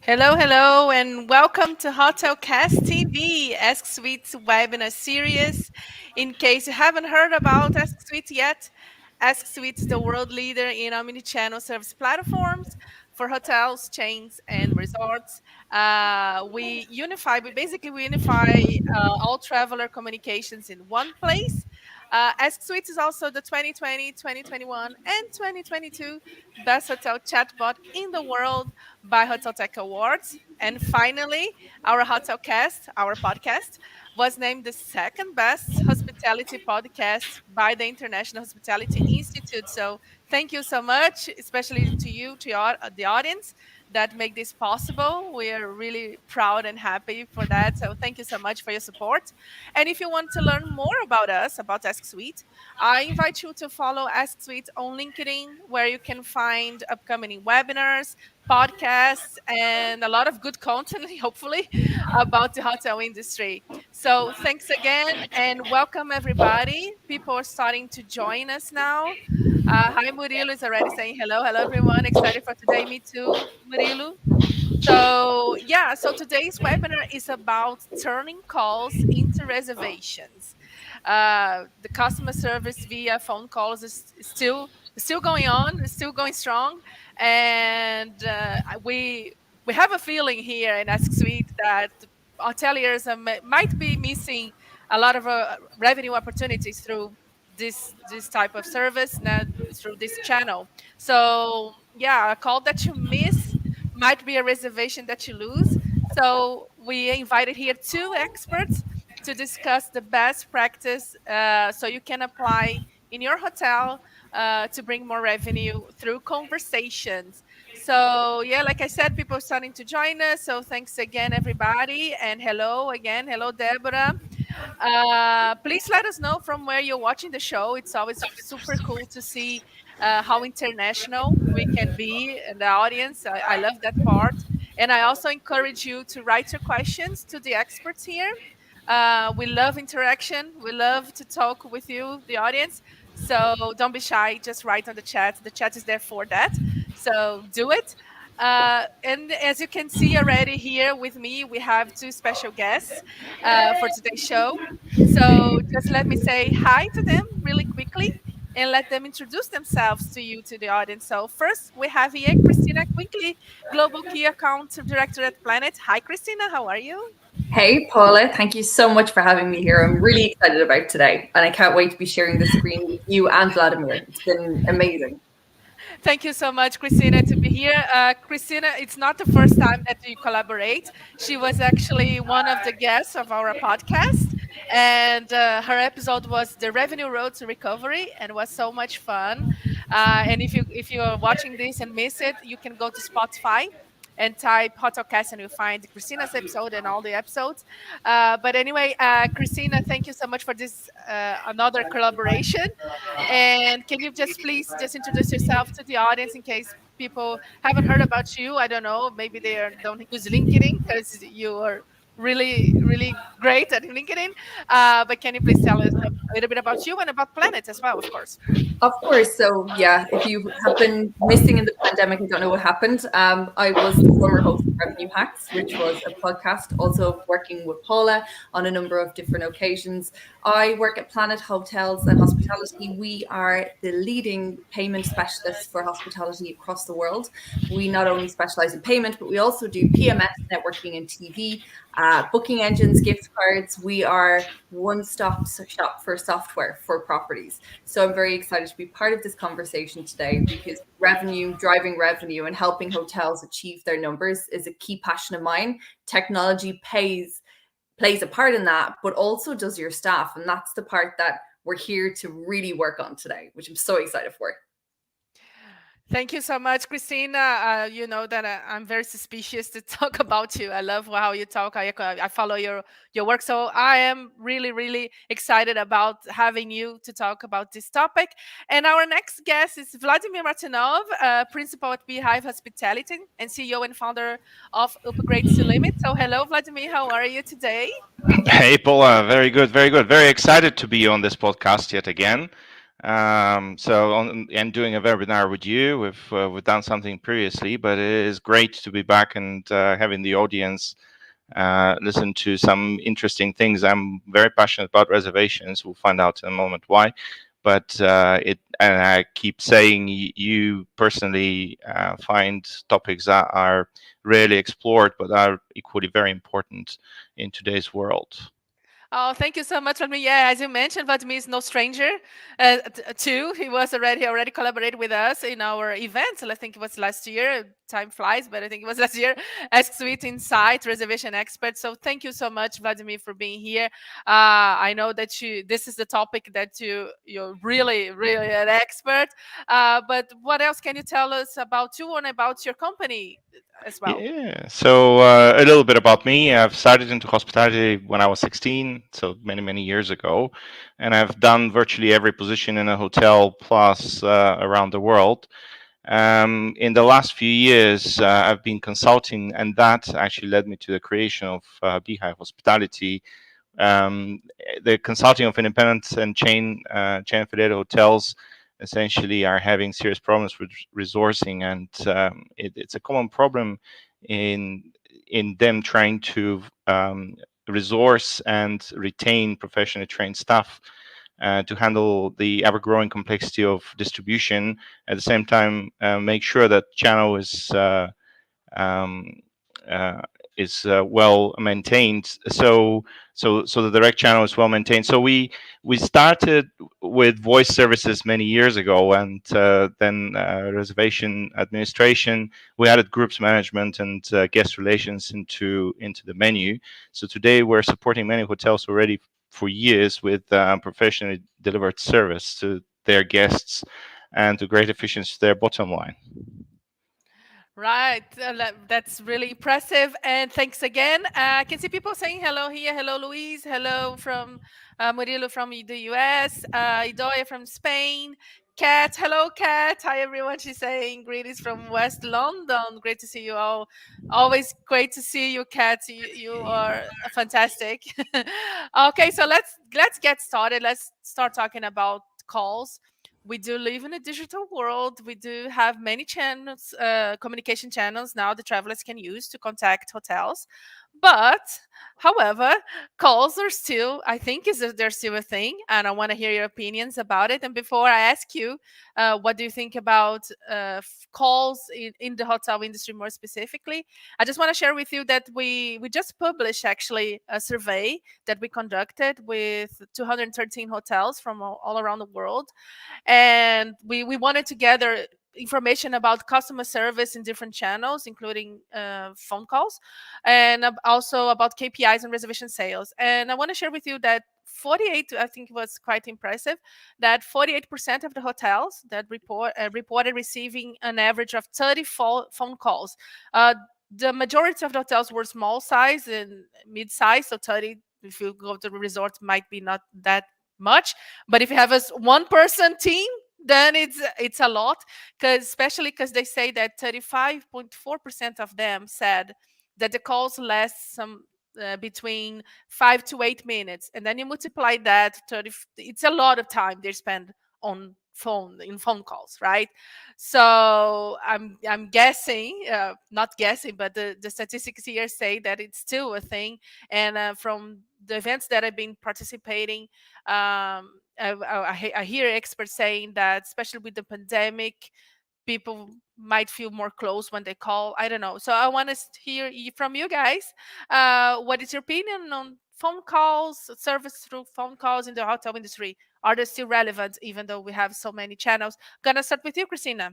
Hello, hello, and welcome to Hotelcast TV, Ask Suites webinar series. In case you haven't heard about Ask Suites yet, Ask Suites is the world leader in omni-channel service platforms for hotels, chains, and resorts. We unify all traveler communications in one place. Ask Suites is also the 2020, 2021, and 2022 best hotel chatbot in the world by Hotel Tech Awards. And finally, our Hotelcast, our podcast, was named the second best hospitality podcast by the International Hospitality Institute. So thank you so much, especially to you, to the audience that make this possible. We are really proud and happy for that. So thank you so much for your support. And if you want to learn more about us, about Ask Suite, I invite you to follow Ask Suite on LinkedIn, where you can find upcoming webinars, podcasts, and a lot of good content, hopefully, about the hotel industry. So thanks again and welcome everybody. People are starting to join us now. Hi, Murilo is already saying hello. Hello, everyone. Excited for today. Me too, Murilo. So today's webinar is about turning calls into reservations. The customer service via phone calls is still going on, is still going strong, and we have a feeling here in Ask Suite that hoteliers might be missing a lot of revenue opportunities through this type of service, now through this channel. So yeah, a call that you miss might be a reservation that you lose. So we invited here two experts to discuss the best practice so you can apply in your hotel to bring more revenue through conversations. So yeah, like I said, people are starting to join us. So thanks again, everybody. And hello again. Hello, Deborah. Please let us know from where you're watching the show. It's always super cool to see how international we can be in the audience. I love that part. And I also encourage you to write your questions to the experts here. We love interaction. We love to talk with you, the audience. So don't be shy. Just write on the chat. The chat is there for that. So do it. And as you can see already here with me, we have two special guests for today's show. So just let me say hi to them really quickly and let them introduce themselves to you, to the audience. So first, we have here Khristina Quigley, Global Key Account Director at Planet. Hi, Khristina. How are you? Hey, Paula, thank you so much for having me here. I'm really excited about today, and I can't wait to be sharing the screen with you and Vladimir. It's been amazing. Thank you so much, Christina, to be here. Christina, it's not the first time that you collaborate. She was actually one of the guests of our podcast, and her episode was the Revenue Road to Recovery, and was so much fun. And if you are watching this and miss it, you can go to Spotify and type Hotelcast, and you'll find Christina's episode and all the episodes. But anyway, Christina, thank you so much for this another collaboration. And can you just please just introduce yourself to the audience in case people haven't heard about you? I don't know, maybe don't use LinkedIn because you are really great at LinkedIn. But can you please tell us a little bit about you and about Planet as well, of course? Of course. So, yeah, if you have been missing in the pandemic and don't know what happened, I was the former host of Revenue Hacks, which was a podcast, also working with Paula on a number of different occasions. I work at Planet Hotels and Hospitality. We are the leading payment specialists for hospitality across the world. We not only specialize in payment, but we also do PMS, networking, and TV, booking engines, gift cards. We are one-stop shop for software for properties. So I'm very excited to be part of this conversation today because driving revenue and helping hotels achieve their numbers is a key passion of mine. Technology plays a part in that, but also does your staff. And that's the part that we're here to really work on today, which I'm so excited for. Thank you so much, Christina. You know that I'm very suspicious to talk about you. I love how you talk. I follow your work, so I am really excited about having you to talk about this topic. And our next guest is Vladimir Martinov, principal at Beehive Hospitality and CEO and founder of Upgrade to Limit. So hello, Vladimir. How are you today? Hey, Paula. Very good. Very good. Very excited to be on this podcast yet again. And doing a webinar with you, we've done something previously, but it is great to be back and having the audience listen to some interesting things. I'm very passionate about reservations. We'll find out in a moment why. But and I keep saying, you personally find topics that are rarely explored, but are equally very important in today's world. Oh, thank you so much, Vladimir. Yeah, as you mentioned, Vladimir is no stranger too. He already collaborated with us in our events. I think it was last year. Time flies, but I think it was last year. Ask Suite Insight, reservation expert. So thank you so much, Vladimir, for being here. I know that this is the topic that you're really an expert. But what else can you tell us about you and about your company as well? Yeah. So a little bit about me. I've started into hospitality when I was 16, so many years ago, and I've done virtually every position in a hotel plus around the world. In the last few years, I've been consulting, and that actually led me to the creation of Beehive Hospitality. um, the consulting of independent and chain affiliated hotels essentially are having serious problems with resourcing, and it's a common problem in them trying to resource and retain professionally trained staff to handle the ever-growing complexity of distribution. At the same time, make sure that channel um, uh, is well maintained. So the direct channel is well maintained. So we started with voice services many years ago, and then reservation administration. We added groups management and guest relations into the menu. So today we're supporting many hotels already for years with professionally delivered service to their guests and to great efficiency to their bottom line. Right, that's really impressive, and thanks again. I can see people saying hello here. Hello, Louise. Hello from Murilo from the US. Idoia from Spain. Kat, hello, Kat. Hi, everyone. She's saying greetings from West London. Great to see you all. Always great to see you, Kat. You are fantastic. Okay, so let's get started. Let's start talking about calls. We do live in a digital world. We do have many channels, communication channels now the travelers can use to contact hotels. But, however, calls are still, I think, they're still a thing, and I want to hear your opinions about it. And before I ask you, what do you think about calls in the hotel industry more specifically? I just want to share with you that we just published actually a survey that we conducted with 213 hotels from all around the world, and we wanted to gather information about customer service in different channels, including phone calls, and also about KPIs and reservation sales. And I want to share with you that 48, I think it was quite impressive, that 48% of the hotels that reported receiving an average of 30 phone calls. The majority of the hotels were small size and mid size, so 30, if you go to the resort, might be not that much. But if you have a one person team, then it's a lot, because especially because they say that 35.4% of them said that the calls last some between 5 to 8 minutes, and then you multiply that 30, it's a lot of time they spend on phone calls, right? So I'm guessing, not guessing, but the statistics here say that it's still a thing. And from the events that I've been participating, I hear experts saying that, especially with the pandemic, people might feel more close when they call. I don't know. So I want to hear from you guys. What is your opinion on phone calls, service through phone calls in the hotel industry? Are they still relevant, even though we have so many channels? Gonna start with you, Christina.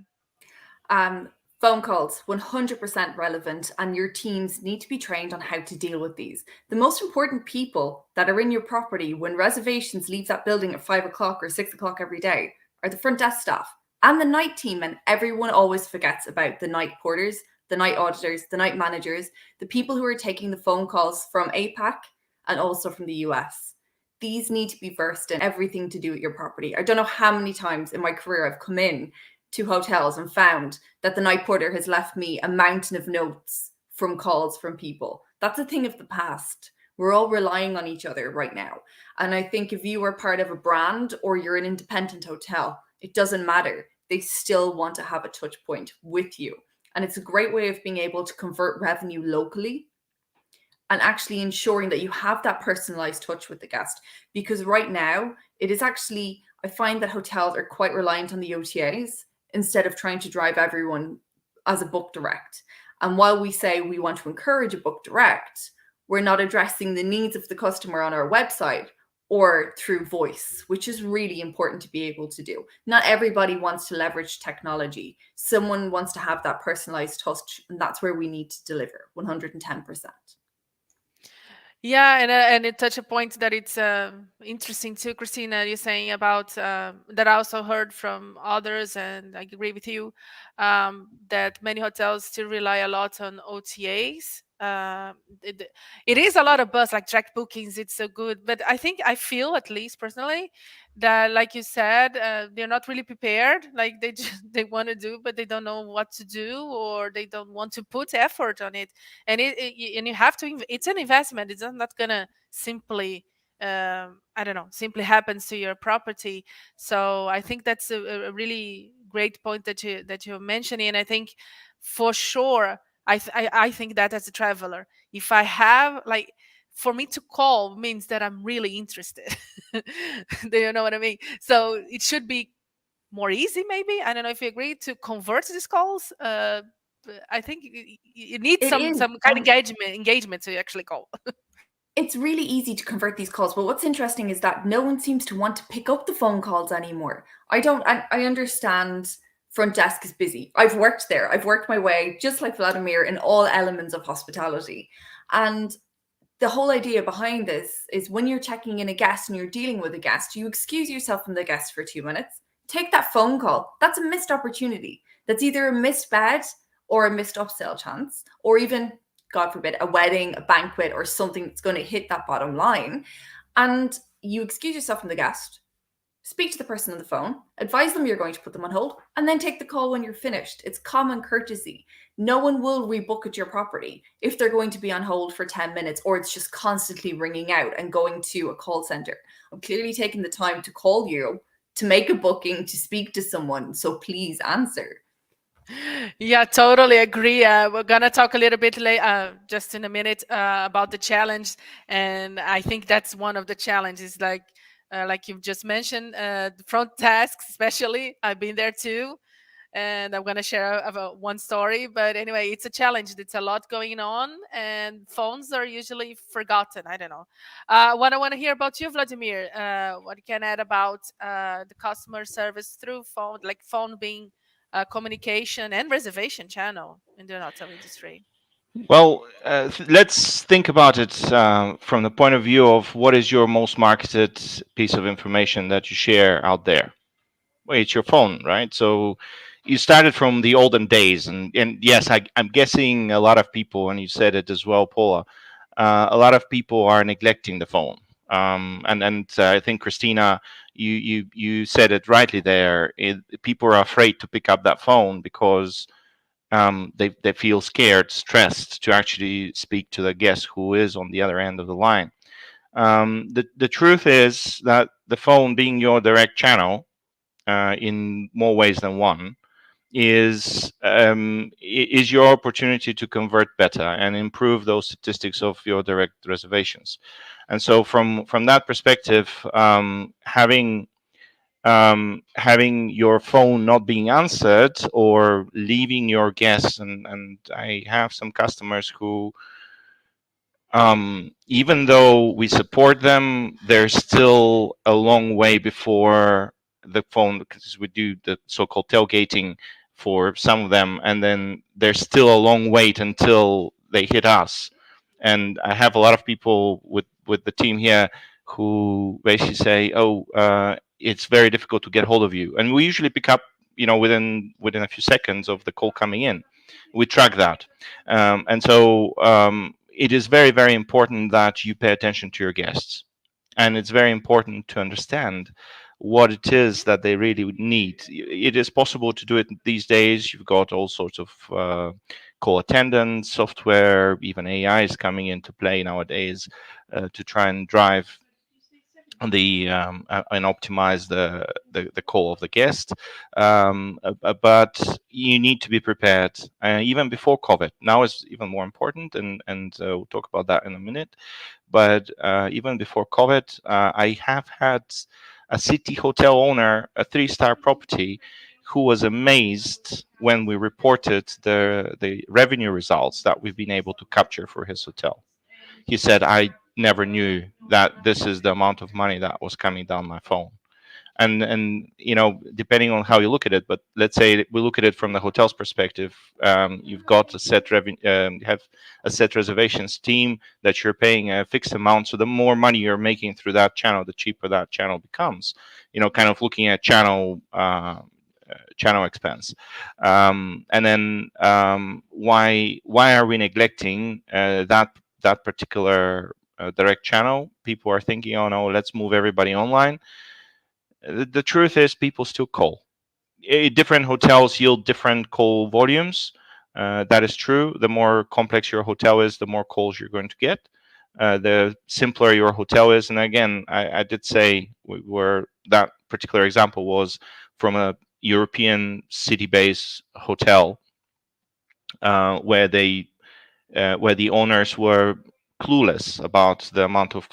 Um, Phone calls, 100% relevant, and your teams need to be trained on how to deal with these. The most important people that are in your property when reservations leaves that building at 5 o'clock or 6 o'clock every day are the front desk staff and the night team. And everyone always forgets about the night porters, the night auditors, the night managers, the people who are taking the phone calls from APAC and also from the US. These need to be versed in everything to do with your property. I don't know how many times in my career I've come in to hotels and found that the night porter has left me a mountain of notes from calls from people. That's a thing of the past. We're all relying on each other right now. And I think if you are part of a brand or you're an independent hotel, it doesn't matter. They still want to have a touch point with you. And it's a great way of being able to convert revenue locally and actually ensuring that you have that personalized touch with the guest. Because right now, it is actually, I find that hotels are quite reliant on the OTAs instead of trying to drive everyone as a book direct. And while we say we want to encourage a book direct, we're not addressing the needs of the customer on our website or through voice, which is really important to be able to do. Not everybody wants to leverage technology. Someone wants to have that personalized touch, and that's where we need to deliver 110%. Yeah, and it touched a point that it's interesting too, Christina. You're saying about that I also heard from others, and I agree with you that many hotels still rely a lot on OTAs. It is a lot of buzz, like direct bookings. It's so good, but I feel, at least personally, that, like you said, they're not really prepared. Like they just, they want to do, but they don't know what to do, or they don't want to put effort on it. And and you have to it's an investment. It's not gonna simply I don't know, simply happens to your property. So I think that's a really great point that you're mentioning. And I think for sure, I think that as a traveler, if I have, like, for me to call means that I'm really interested. Do you know what I mean? So it should be more easy, maybe. I don't know if you agree, to convert these calls. I think you need It is. some kind of engagement to actually call. It's really easy to convert these calls, but what's interesting is that no one seems to want to pick up the phone calls anymore. I understand front desk is busy. I've worked there. I've worked my way, just like Vladimir, in all elements of hospitality. And the whole idea behind this is when you're checking in a guest and you're dealing with a guest, you excuse yourself from the guest for 2 minutes, take that phone call. That's a missed opportunity. That's either a missed bed or a missed upsell chance, or even, God forbid, a wedding, a banquet, or something that's going to hit that bottom line. And you excuse yourself from the guest, speak to the person on the phone, advise them you're going to put them on hold, and then take the call when you're finished. It's common courtesy. No one will rebook at your property if they're going to be on hold for 10 minutes or it's just constantly ringing out and going to a call center. I'm clearly taking the time to call you, to make a booking, to speak to someone. So please answer. Yeah, totally agree. We're gonna talk a little bit later, just in a minute, about the challenge, and I think that's one of the challenges. Like you've just mentioned, the front desk, especially. I've been there too, and I'm gonna share one story. But anyway, it's a challenge. It's a lot going on, and phones are usually forgotten. I don't know. What I want to hear about you, Vladimir. What you can add about the customer service through phone, like phone being communication and reservation channel in the hotel industry. Well, let's think about it from the point of view of what is your most marketed piece of information that you share out there. Well, it's your phone, right? So you started from the olden days, and yes, I'm guessing a lot of people, and you said it as well, Paula. A lot of people are neglecting the phone, and I think Christina, you said it rightly there. People are afraid to pick up that phone because they feel scared, stressed to actually speak to the guest who is on the other end of the line. The truth is that the phone, being your direct channel in more ways than one, is your opportunity to convert better and improve those statistics of your direct reservations. And so, from that perspective, having your phone not being answered or leaving your guests, and I have some customers who, even though we support them, there's still a long way before the phone, because we do the so-called tailgating for some of them, and then there's still a long wait until they hit us. And I have a lot of people with the team here who basically say, "Oh, it's very difficult to get hold of you," and we usually pick up, within a few seconds of the call coming in. We track that, and so it is very, very important that you pay attention to your guests, and it's very important to understand what it is that they really need. It is possible to do it these days. You've got all sorts of call attendance software, even AI is coming into play nowadays. to try and drive and optimize the call of the guest. But you need to be prepared even before COVID. Now is even more important, and we'll talk about that in a minute. But even before COVID, I have had a city hotel owner, a three-star property, who was amazed when we reported the revenue results that we've been able to capture for his hotel. He said, I never knew that this is the amount of money that was coming down my phone. And depending on how you look at it, but let's say we look at it from the hotel's perspective. You've got a set you have a set reservations team that you're paying a fixed amount, so the more money you're making through that channel, the cheaper that channel becomes. Kind of looking at channel expense. And then why are we neglecting that particular direct channel? People are thinking, oh no, let's move everybody online. The truth is, people still call. Different hotels yield different call volumes. That is true. The more complex your hotel is, the more calls you're going to get. The simpler your hotel is, and again, I did say where that particular example was from a European city-based hotel, where where the owners were clueless about the amount of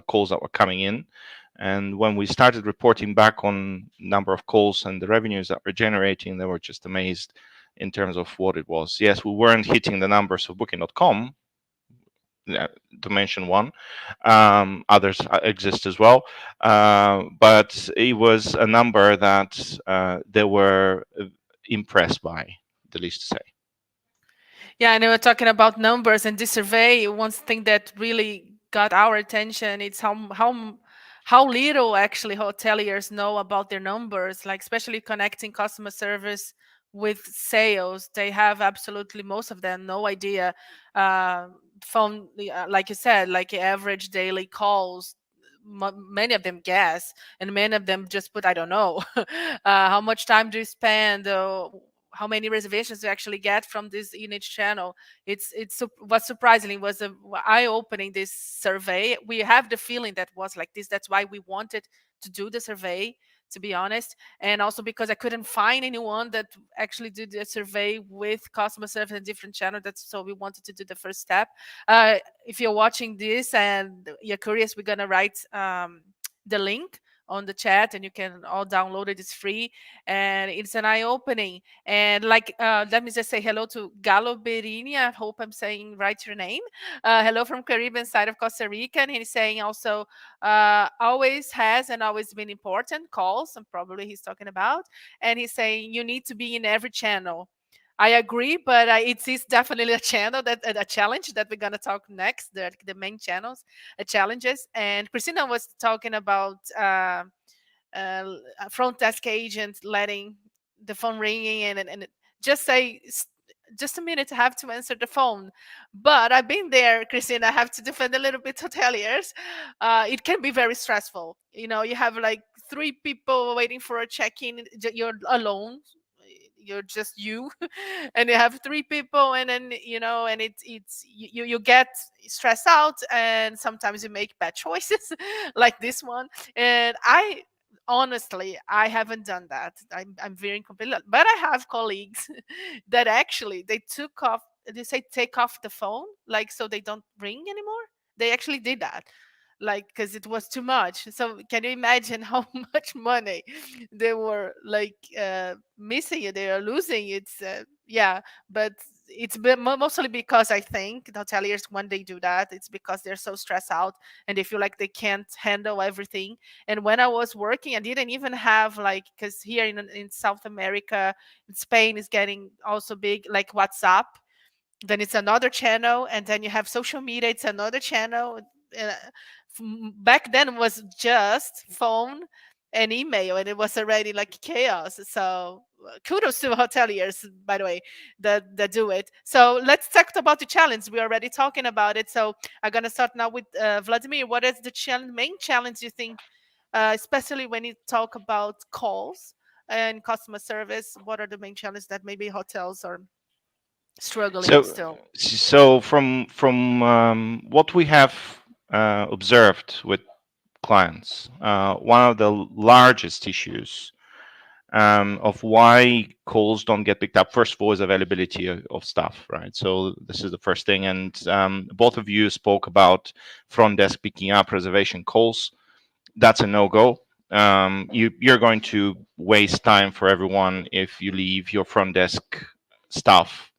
calls that were coming in. And when we started reporting back on number of calls and the revenues that we're generating, they were just amazed in terms of what it was. Yes, we weren't hitting the numbers of Booking.com, to mention one. Others exist as well. But it was a number that they were impressed by, the least to say. Yeah, and we were talking about numbers and this survey. One thing that really got our attention it's how little actually hoteliers know about their numbers, like especially connecting customer service with sales. They have absolutely most of them no idea. Uh, phone, like you said, like average daily calls. Many of them guess, and many of them just put, I don't know. How much time do you spend? How many reservations you actually get from this in each channel. What's surprisingly was a eye-opening this survey. We have the feeling that was like this. That's why we wanted to do the survey, to be honest, and also because I couldn't find anyone that actually did a survey with customer service in different channels. That's so we wanted to do the first step. If you're watching this and you're curious, we're gonna write the link on the chat and you can all download it. It's free and it's an eye-opening. And like let me just say hello to Galo Berini. I hope I'm saying right your name. Hello from Caribbean side of Costa Rica. And he's saying also always has and always been important calls, and probably he's talking about. And he's saying you need to be in every channel. I agree, but it is definitely a channel that a challenge that we're gonna talk next. The main channels, challenges. And Christina was talking about a front desk agent letting the phone ringing and just say just a minute, I have to answer the phone. But I've been there, Christina. I have to defend a little bit hoteliers. It can be very stressful. You have like three people waiting for a check-in. You're alone. You're just you, and you have three people, and then and you get stressed out, and sometimes you make bad choices, like this one. And I honestly, I haven't done that. I'm very incomplete, but I have colleagues that actually they took off. They say take off the phone, like so they don't ring anymore. They actually did that, like because it was too much. So can you imagine how much money they were like missing? It, they are losing. It's yeah, but it's mostly because I think the hoteliers when they do that, it's because they're so stressed out and they feel like they can't handle everything. And when I was working, I didn't even have like because here in South America, Spain is getting also big, like WhatsApp. Then it's another channel, and then you have social media. It's another channel. uh, Back then it was just phone and email, and it was already like chaos. So kudos to hoteliers, by the way, that do it. So let's talk about the challenge. We're already talking about it, so I'm gonna start now with Vladimir. What is the main challenge you think, especially when you talk about calls and customer service? What are the main challenges that maybe hotels are struggling So, still? so from what we have observed with clients, one of the largest issues of why calls don't get picked up. First of all, is availability of staff, right? So this is the first thing. And both of you spoke about front desk picking up reservation calls. That's a no-go. You're going to waste time for everyone if you leave your front desk staff,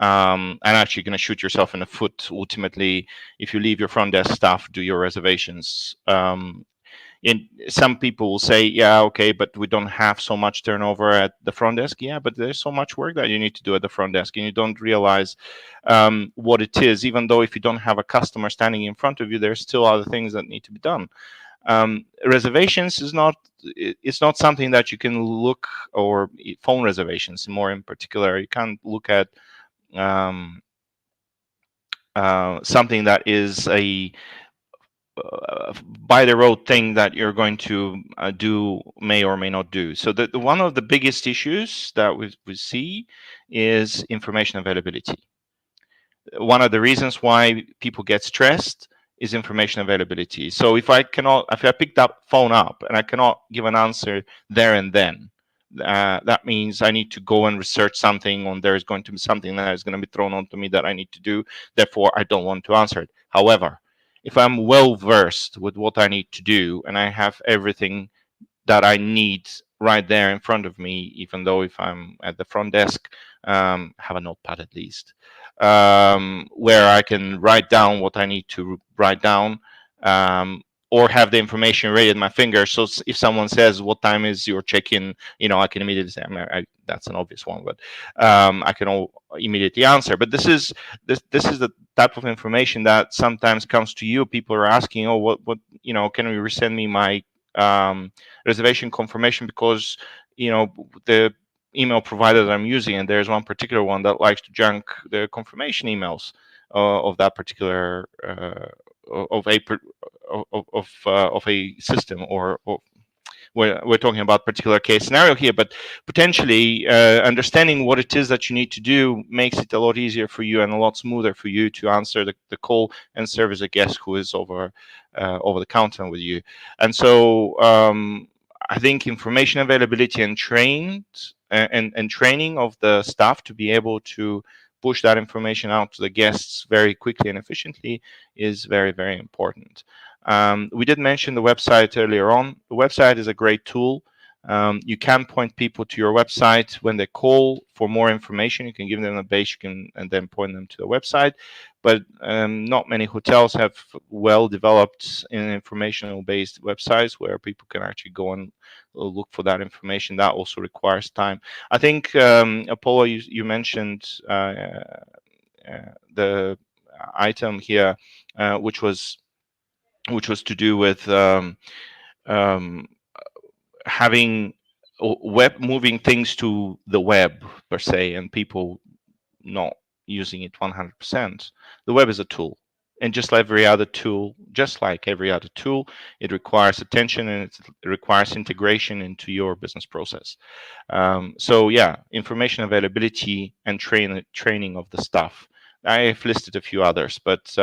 and actually going to shoot yourself in the foot ultimately if you leave your front desk staff do your reservations. In some people will say, yeah, okay, but we don't have so much turnover at the front desk. Yeah, but there's so much work that you need to do at the front desk, and you don't realize what it is. Even though if you don't have a customer standing in front of you, there's still other things that need to be done. Reservations is not, it's not something that you can look, or phone reservations more in particular, you can't look at um, something that is a by the road thing that you're going to do, may or may not do. So one of the biggest issues that we see is information availability. One of the reasons why people get stressed is information availability. So if I pick that phone up and I cannot give an answer there and then, that means I need to go and research something, or there's going to be something that is going to be thrown onto me that I need to do. Therefore, I don't want to answer it. However, if I'm well versed with what I need to do and I have everything that I need right there in front of me, even though if I'm at the front desk, have a notepad at least, where I can write down what I need to write down, or have the information ready at my finger. So if someone says, "What time is your check-in?" I can immediately say, "That's an obvious one," but I can immediately answer. But this is the type of information that sometimes comes to you. People are asking, "Oh, what can you resend me my reservation confirmation, because the email provider that I'm using, and there's one particular one that likes to junk the confirmation emails of that particular of a of a system, or we're talking about particular case scenario here, but potentially understanding what it is that you need to do makes it a lot easier for you and a lot smoother for you to answer the call and serve as a guest who is over the counter with you. And so I think information availability and training of the staff to be able to push that information out to the guests very quickly and efficiently is very, very important. We did mention the website earlier on. The website is a great tool. You can point people to your website when they call for more information. You can give them a base, and then point them to the website. But not many hotels have well-developed informational-based websites where people can actually go and look for that information. That also requires time. I think, Apollo, you mentioned the item here, which was to do with um, having web, moving things to the web per se, and people not using it 100%. The web is a tool, and just like every other tool, it requires attention, and it requires integration into your business process. So yeah, information availability and training of the staff. I've listed a few others, but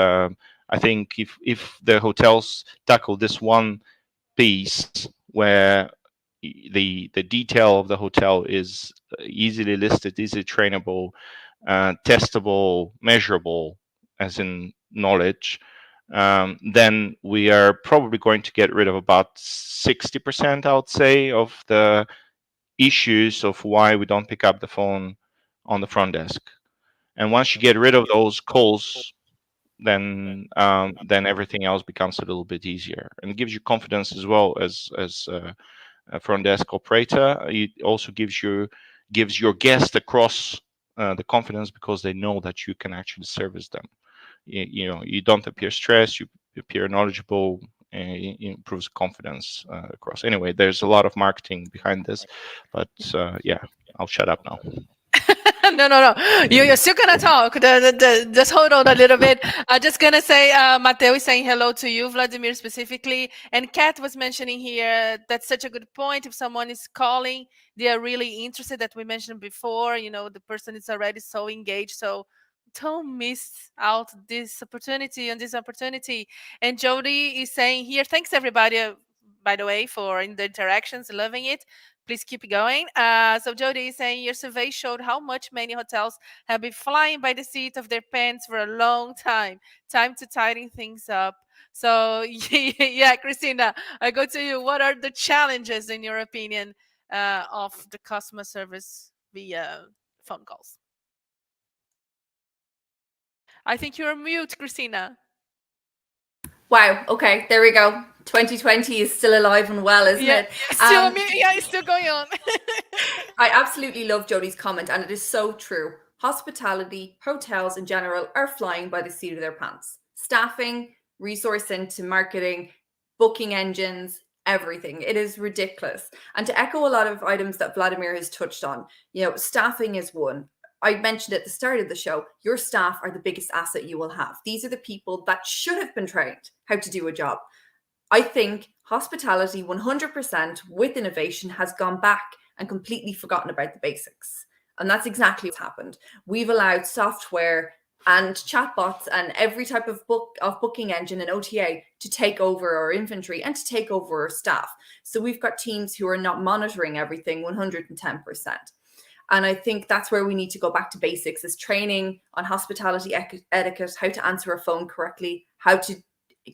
I think if the hotels tackle this one piece, where the detail of the hotel is easily listed, easily trainable, testable, measurable, as in knowledge, then we are probably going to get rid of about 60%, I would say, of the issues of why we don't pick up the phone on the front desk. And once you get rid of those calls, then everything else becomes a little bit easier, and it gives you confidence as well as a front desk operator. It also gives your guest across the confidence, because they know that you can actually service them. You don't appear stressed, you appear knowledgeable, and it improves confidence across. Anyway, there's a lot of marketing behind this, but yeah, I'll shut up now. No, no, no. You're still gonna talk. Just hold on a little bit. I'm just gonna say, Mateo is saying hello to you, Vladimir, specifically. And Kat was mentioning here, that's such a good point. If someone is calling, they are really interested, that we mentioned before. The person is already so engaged. So don't miss out this opportunity and this opportunity. And Jody is saying here, thanks everybody, by the way, for in the interactions, loving it. Please keep going. So Jody is saying your survey showed how much many hotels have been flying by the seat of their pants for a long time. Time to tighten things up. So yeah, Christina, I go to you. What are the challenges, in your opinion, of the customer service via phone calls? I think you're mute, Christina. Wow. Okay, there we go. 2020 is still alive and well, isn't Yeah, it? still yeah, it's still going on. I absolutely love Jodie's comment, and it is so true. Hospitality, hotels in general, are flying by the seat of their pants. Staffing, resource into marketing, booking engines, everything. It is ridiculous. And to echo a lot of items that Vladimir has touched on, staffing is one. I mentioned at the start of the show, your staff are the biggest asset you will have. These are the people that should have been trained how to do a job. I think hospitality 100% with innovation has gone back and completely forgotten about the basics. And that's exactly what's happened. We've allowed software and chatbots and every type of booking engine and OTA to take over our inventory and to take over our staff. So we've got teams who are not monitoring everything 110%. And I think that's where we need to go back to basics, is training on hospitality etiquette, how to answer a phone correctly, how to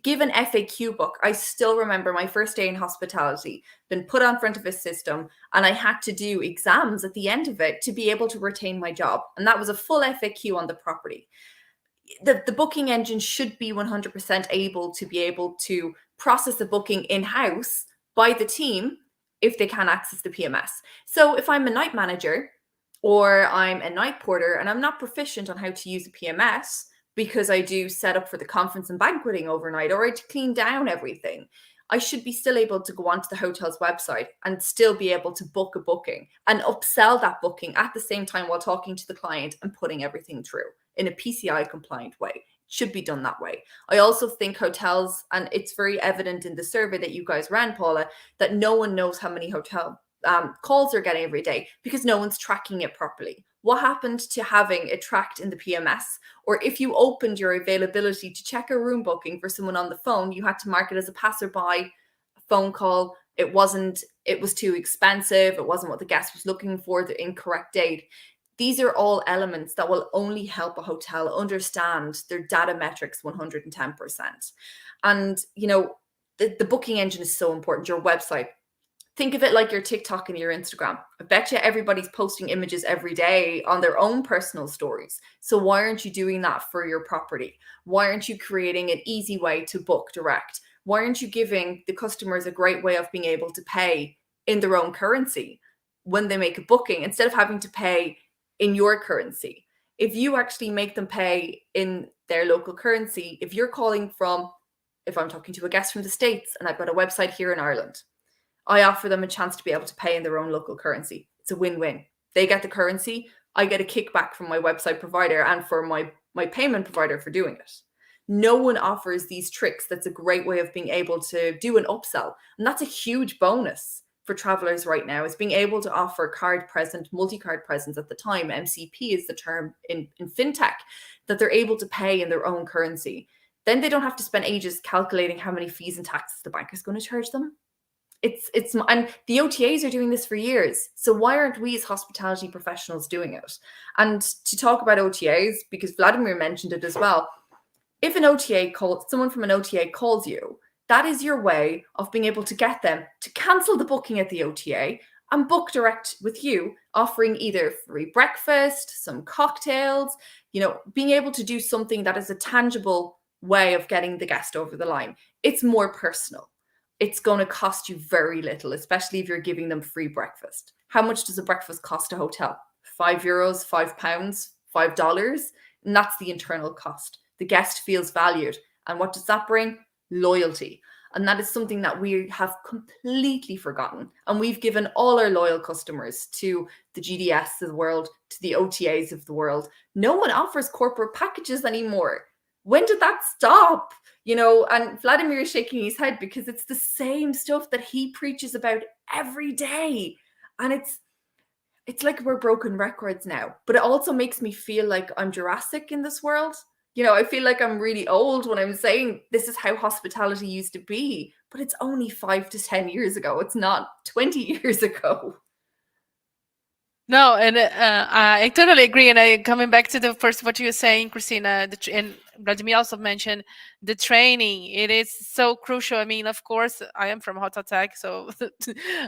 give an FAQ book. I still remember my first day in hospitality, been put on front of a system, and I had to do exams at the end of it to be able to retain my job. And that was a full FAQ on the property. The booking engine should be 100% able to process a booking in-house by the team if they can access the PMS. So if I'm a night manager or I'm a night porter and I'm not proficient on how to use a PMS, because I do set up for the conference and banqueting overnight, or I clean down everything, I should be still able to go onto the hotel's website and still be able to book a booking and upsell that booking at the same time while talking to the client and putting everything through in a PCI compliant way. It should be done that way. I also think hotels, and it's very evident in the survey that you guys ran, Paula, that no one knows how many hotel calls they're getting every day because no one's tracking it properly. What happened to having it tracked in the PMS? Or if you opened your availability to check a room booking for someone on the phone, you had to mark it as a passerby phone call. It was too expensive. It wasn't what the guest was looking for, the incorrect date. These are all elements that will only help a hotel understand their data metrics 110%. And, the booking engine is so important, your website. Think of it like your TikTok and your Instagram. I bet you everybody's posting images every day on their own personal stories. So why aren't you doing that for your property? Why aren't you creating an easy way to book direct? Why aren't you giving the customers a great way of being able to pay in their own currency when they make a booking instead of having to pay in your currency? If you actually make them pay in their local currency, if I'm talking to a guest from the States and I've got a website here in Ireland, I offer them a chance to be able to pay in their own local currency. It's a win-win. They get the currency, I get a kickback from my website provider and for my payment provider for doing it. No one offers these tricks. That's a great way of being able to do an upsell. And that's a huge bonus for travelers right now, is being able to offer card present, multi-card presents at the time. MCP is the term in fintech, that they're able to pay in their own currency. Then they don't have to spend ages calculating how many fees and taxes the bank is going to charge them. And the OTAs are doing this for years. So why aren't we as hospitality professionals doing it? And to talk about OTAs, because Vladimir mentioned it as well, if someone from an OTA calls you, that is your way of being able to get them to cancel the booking at the OTA and book direct with you, offering either free breakfast, some cocktails, being able to do something that is a tangible way of getting the guest over the line. It's more personal. It's going to cost you very little, especially if you're giving them free breakfast. How much does a breakfast cost a hotel? €5, £5, $5. And that's the internal cost. The guest feels valued. And what does that bring? Loyalty. And that is something that we have completely forgotten. And we've given all our loyal customers to the GDS of the world, to the OTAs of the world. No one offers corporate packages anymore. When did that stop? And Vladimir is shaking his head because it's the same stuff that he preaches about every day. And it's like we're broken records now. But it also makes me feel like I'm Jurassic in this world. You know, I feel like I'm really old when I'm saying this is how hospitality used to be, but it's only 5 to 10 years ago. It's not 20 years ago. No, and I totally agree. And I coming back to the first what you were saying, Christina, and Vladimir also mentioned the training. It is so crucial. I mean, of course, I am from hotel tech, so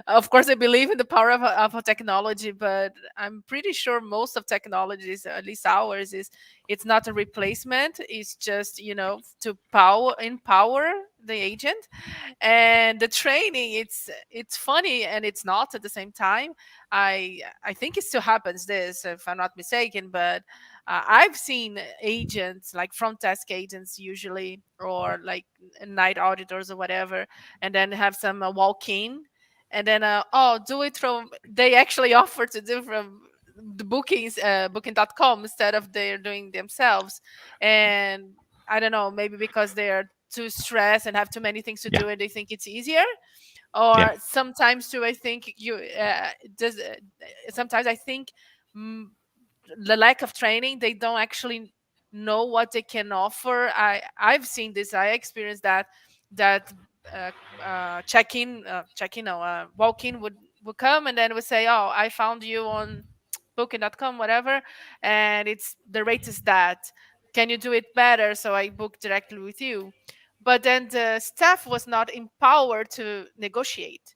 of course I believe in the power of technology. But I'm pretty sure most of technologies, at least ours, is it's not a replacement. It's just to empower the agent, and the training. It's funny and it's not at the same time. I think it still happens this, if I'm not mistaken, but I've seen agents like front desk agents usually, or like night auditors or whatever, and then have some walk in, and then oh, do it from they actually offer to do from the bookings booking.com instead of they're doing themselves. And I don't know, maybe because they're too stressed and have too many things to Yeah, do and they think it's easier. yeah. Or sometimes too, I think you does sometimes I think mm, the lack of training, they don't actually know what they can offer. I've seen this, I experienced that uh, check in no walk-in would come and then would say, oh, I found you on booking.com, whatever, and it's the rate is that, can you do it better? So I book directly with you. But then the staff was not empowered to negotiate,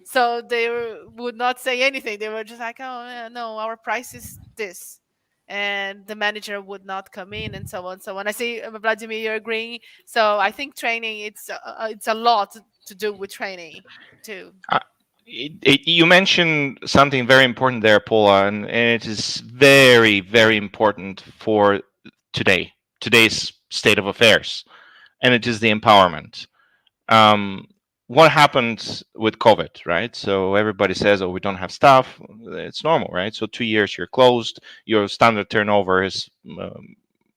so they would not say anything. They were just like, oh, no, our price is this. And the manager would not come in, and so on. So when I say, Vladimir, you're agreeing. So I think training, it's a lot to do with training too. Uh, you mentioned something very important there, Paula, and it is very, very important for today's state of affairs, and it is the empowerment. um, what happened with COVID, right? So everybody says, "Oh, we don't have staff." It's normal, right? So 2 years you're closed, your standard turnover is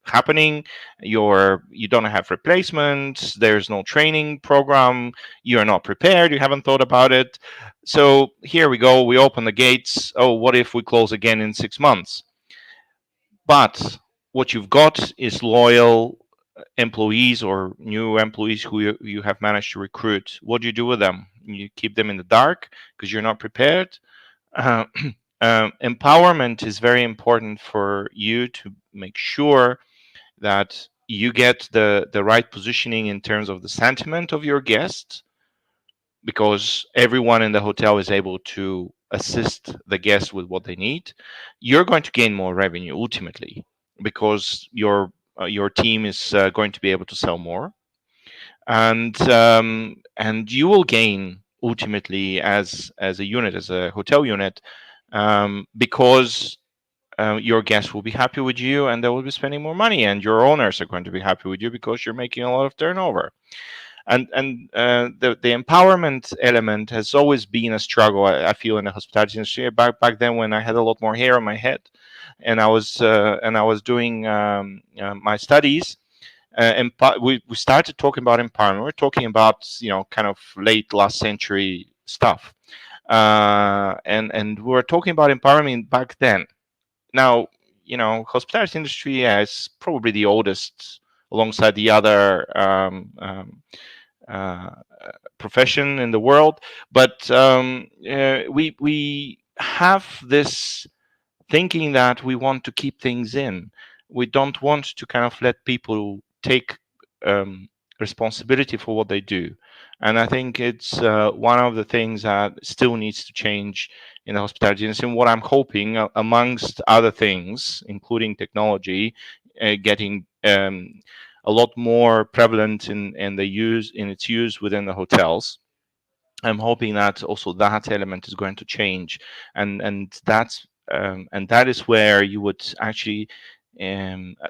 happening. You don't have replacements. There's no training program. You're not prepared. You haven't thought about it. So here we go. We open the gates. Oh, what if we close again in 6 months? But what you've got is loyal employees or new employees who you have managed to recruit. What do you do with them? You keep them in the dark because you're not prepared. Uh, Empowerment is very important for you to make sure that you get the right positioning in terms of the sentiment of your guests, because everyone in the hotel is able to assist the guests with what they need. You're going to gain more revenue ultimately because your team is going to be able to sell more, and you will gain ultimately as a unit, as a hotel unit, because your guests will be happy with you and they will be spending more money, and your owners are going to be happy with you because you're making a lot of turnover. And the empowerment element has always been a struggle, I feel, in the hospitality industry. Back then, when I had a lot more hair on my head, and I was doing my studies, we started talking about empowerment. We're talking about kind of late last century stuff, and we were talking about empowerment back then. Now, hospitality industry is probably the oldest, alongside the other uh, profession in the world. But we have this thinking that we want to keep things in. We don't want to kind of let people take um, responsibility for what they do. And I think it's one of the things that still needs to change in the hospitality industry. And what I'm hoping, amongst other things, including technology, getting a lot more prevalent in its use within the hotels. I'm hoping that also that element is going to change, and that is where you would actually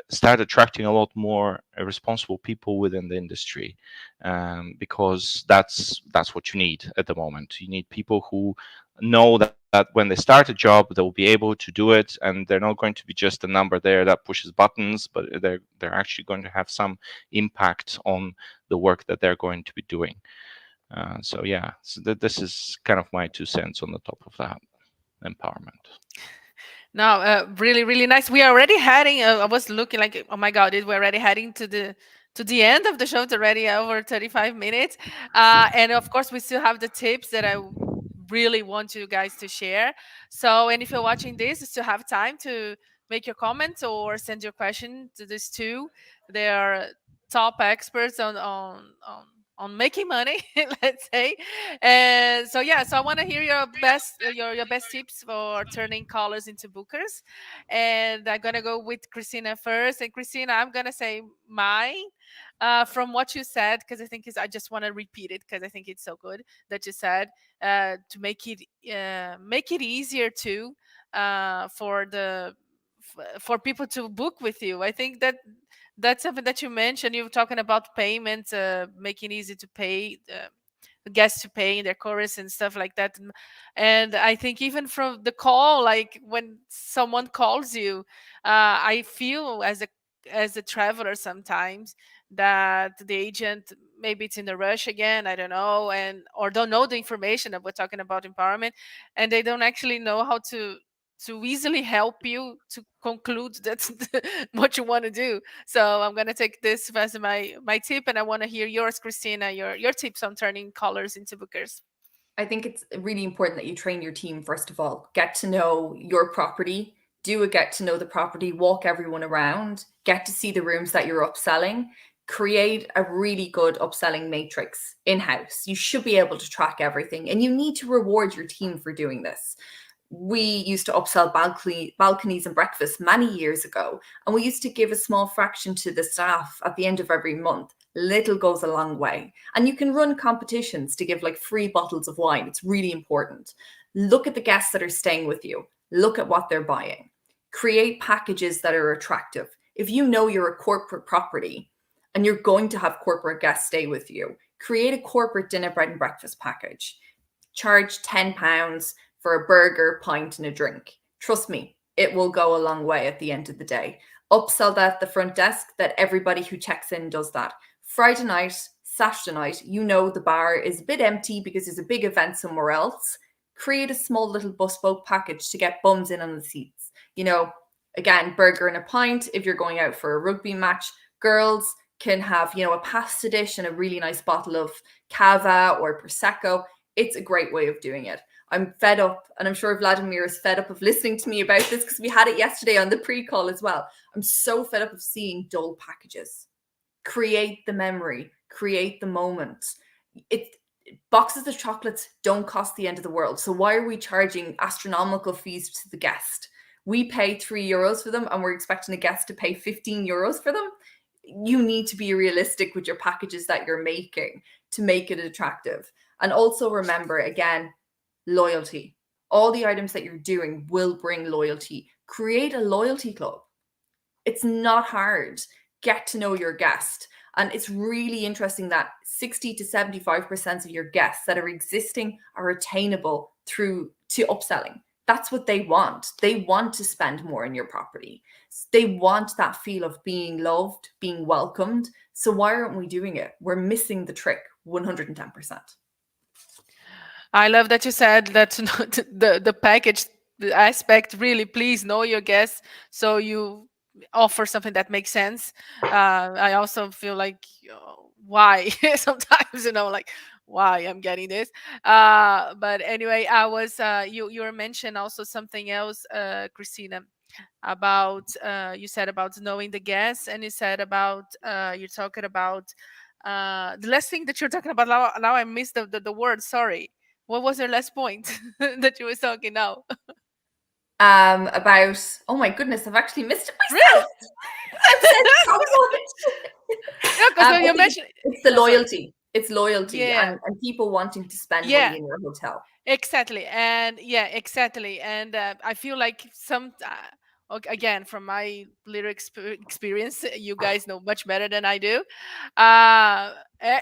start attracting a lot more responsible people within the industry, because that's what you need at the moment. You need people who know that when they start a job, they'll be able to do it, and they're not going to be just a number there that pushes buttons, but they're actually going to have some impact on the work that they're going to be doing. So yeah, so this is kind of my 2 cents on the top of that. empowerment. No, really, really nice. We are already heading. I was looking like, oh my god, we're already heading to the end of the show. It's already over 35 minutes, and of course, we still have the tips that really want you guys to share. So, and if you're watching this, you still have time to make your comments or send your question to these two. They are top experts on making money, let's say. And so yeah, so I want to hear your best your best tips for turning callers into bookers. And I'm gonna go with Christina first. And Christina, I'm gonna say mine from what you said, because I think I just want to repeat it because I think it's so good that you said, to make it easier to for the for people to book with you. I think that that's something that you mentioned. You were talking about payments, making easy to pay. Guests to pay in their chorus and stuff like that. And I think even from the call, like when someone calls you, I feel as a traveler sometimes that the agent, maybe it's in a rush again, I don't know, and or don't know the information that we're talking about empowerment, and they don't actually know how to easily help you to conclude that's what you want to do. So I'm gonna take this as my tip, and I want to hear yours, Christina. Your tips on turning callers into bookers. I think it's really important that you train your team first of all. Get to know your property, do a get to know the property, walk everyone around, get to see the rooms that you're upselling, create a really good upselling matrix in-house. You should be able to track everything and you need to reward your team for doing this. We used to upsell balconies and breakfast many years ago, and we used to give a small fraction to the staff at the end of every month. Little goes a long way. And you can run competitions to give like free bottles of wine. It's really important. Look at the guests that are staying with you, look at what they're buying. Create packages that are attractive. If you know you're a corporate property and you're going to have corporate guests stay with you, create a corporate dinner, bread, and breakfast package. Charge £10 for a burger, pint, and a drink. Trust me, it will go a long way at the end of the day. Upsell that at the front desk, that everybody who checks in does that. Friday night, Saturday night, you know the bar is a bit empty because there's a big event somewhere else. Create a small little bespoke package to get bums in on the seats. You know, again, burger and a pint if you're going out for a rugby match. Girls can have, you know, a pasta dish and a really nice bottle of cava or prosecco. It's a great way of doing it. I'm fed up, and I'm sure Vladimir is fed up of listening to me about this because we had it yesterday on the pre-call as well. I'm so fed up of seeing dull packages. Create the memory, create the moment. It boxes of chocolates don't cost the end of the world. So why are we charging astronomical fees to the guest? We pay €3 for them and we're expecting a guest to pay €15 for them. You need to be realistic with your packages that you're making to make it attractive. And also remember, again, loyalty. All the items that you're doing will bring loyalty. Create a loyalty club. It's not hard. Get to know your guest. And it's really interesting that 60 to 75% of your guests that are existing are attainable through to upselling. That's what they want. They want to spend more in your property. They want that feel of being loved, being welcomed. So why aren't we doing it? We're missing the trick 110%. I love that you said that the package aspect, really, please know your guests so you offer something that makes sense. I also feel like, why sometimes, like, why I'm getting this. But anyway, I was you were mentioned also something else, Christina, about you said about knowing the guests, and you said about you're talking about the last thing that you're talking about. Now I missed the word, sorry. What was your last point that you were talking now? About, oh my goodness, I've actually missed it Really? myself. I've said so much. Yeah, because I you think mentioned. it's the Oh, sorry. loyalty. It's loyalty Yeah, and people wanting to spend yeah. money in your hotel. Exactly. And yeah, exactly. And I feel like again, from my little experience, you guys know much better than I do.